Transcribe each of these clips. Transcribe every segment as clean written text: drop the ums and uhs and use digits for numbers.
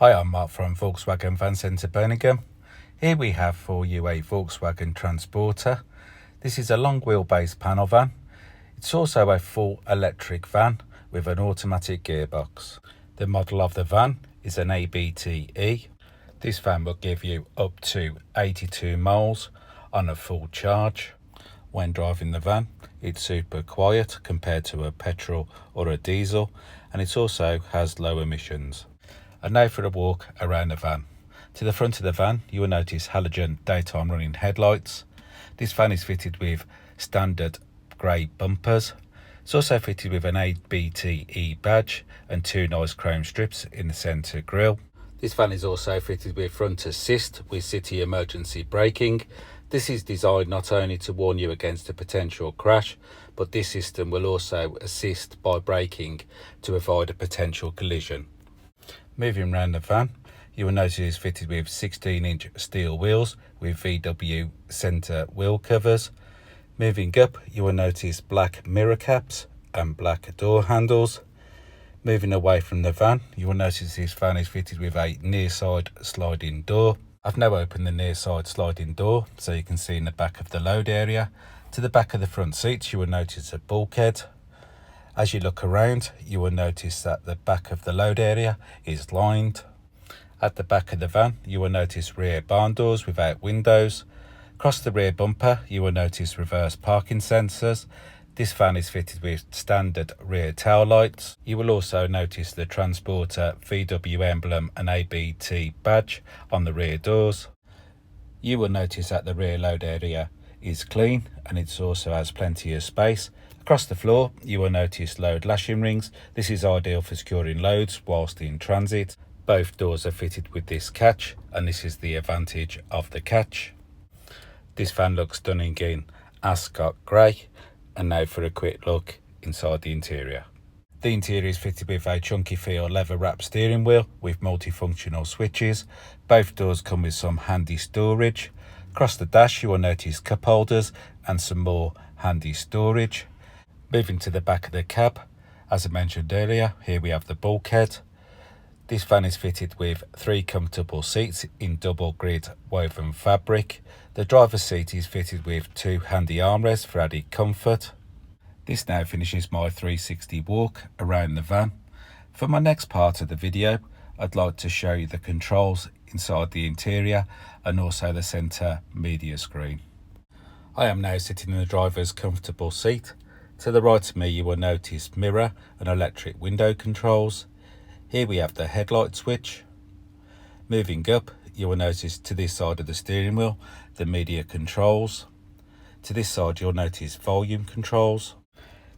Hi, I'm Mark from Volkswagen Van Centre Birmingham. Here we have for you a Volkswagen Transporter. This is a long wheelbase panel van. It's also a full electric van with an automatic gearbox. The model of the van is an ABT. This van will give you up to 82 miles on a full charge. When driving the van, it's super quiet compared to a petrol or a diesel, and it also has low emissions. And now for a walk around the van. To the front of the van, you will notice halogen daytime running headlights. This van is fitted with standard grey bumpers. It's also fitted with an ABT badge and two nice chrome strips in the centre grille. This van is also fitted with front assist with city emergency braking. This is designed not only to warn you against a potential crash, but this system will also assist by braking to avoid a potential collision. Moving around the van, you will notice it's fitted with 16-inch steel wheels with VW centre wheel covers. Moving up, you will notice black mirror caps and black door handles. Moving away from the van, you will notice this van is fitted with a near side sliding door. I've now opened the near side sliding door so you can see in the back of the load area. To the back of the front seats, you will notice a bulkhead. As you look around, you will notice that the back of the load area is lined. At the back of the van, you will notice rear barn doors without windows. Across the rear bumper, you will notice reverse parking sensors. This van is fitted with standard rear tail lights. You will also notice the Transporter VW emblem and ABT badge on the rear doors. You will notice that the rear load area is clean and it also has plenty of space. Across the floor, you will notice load lashing rings. This is ideal for securing loads whilst in transit. Both doors are fitted with this catch, and this is the advantage of the catch. This van looks stunning in Ascot grey. And now for a quick look inside the interior. The interior is fitted with a chunky feel leather wrapped steering wheel with multifunctional switches. Both doors come with some handy storage. Across the dash, you will notice cup holders and some more handy storage. Moving to the back of the cab, as I mentioned earlier, here we have the bulkhead. This van is fitted with 3 comfortable seats in double grid woven fabric. The driver's seat is fitted with 2 handy armrests for added comfort. This now finishes my 360 walk around the van. For my next part of the video, I'd like to show you the controls inside the interior and also the centre media screen. I am now sitting in the driver's comfortable seat. To the right of me, you will notice mirror and electric window controls. Here we have the headlight switch. Moving up, you will notice to this side of the steering wheel, the media controls. To this side, you'll notice volume controls.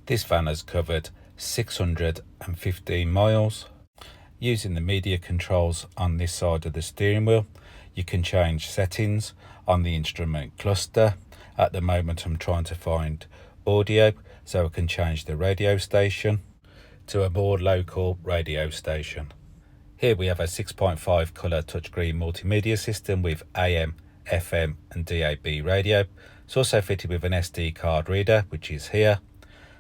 This van has covered 615 miles. Using the media controls on this side of the steering wheel, you can change settings on the instrument cluster. At the moment, I'm trying to find audio, so I can change the radio station to a more local radio station. Here we have a 6.5 colour touchscreen multimedia system with AM, FM and DAB radio. It's also fitted with an SD card reader, which is here.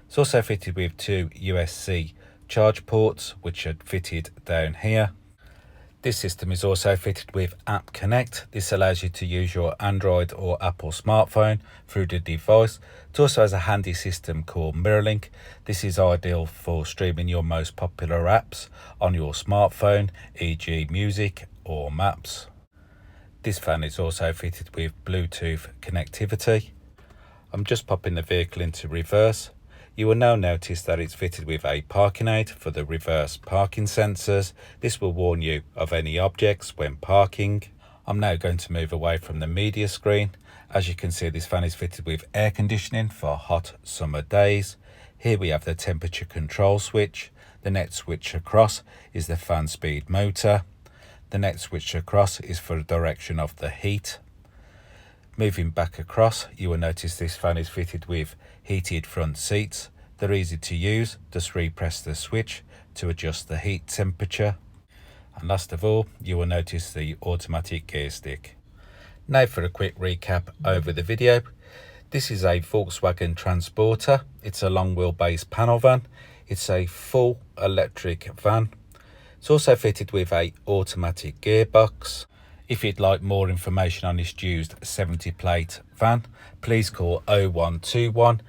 It's also fitted with 2 USB charge ports, which are fitted down here. This system is also fitted with App Connect. This allows you to use your Android or Apple smartphone through the device. It also has a handy system called MirrorLink. This is ideal for streaming your most popular apps on your smartphone, e.g. music or maps. This van is also fitted with Bluetooth connectivity. I'm just popping the vehicle into reverse. You will now notice that it's fitted with a parking aid for the reverse parking sensors. This will warn you of any objects when parking. I'm now going to move away from the media screen. As you can see, this van is fitted with air conditioning for hot summer days. Here we have the temperature control switch. The next switch across is the fan speed motor. The next switch across is for the direction of the heat. Moving back across, you will notice this van is fitted with heated front seats. They're easy to use. Just repress the switch to adjust the heat temperature. And last of all, you will notice the automatic gear stick. Now for a quick recap over the video. This is a Volkswagen Transporter. It's a long wheelbase panel van. It's a full electric van. It's also fitted with a automatic gearbox. If you'd like more information on this used 70 plate van, please call 0121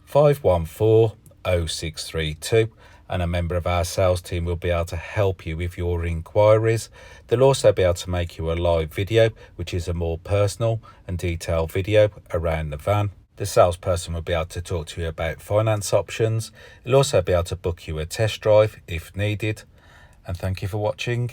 514 0632 and a member of our sales team will be able to help you with your inquiries. They'll also be able to make you a live video, which is a more personal and detailed video around the van. The salesperson will be able to talk to you about finance options. He'll also be able to book you a test drive if needed. And thank you for watching.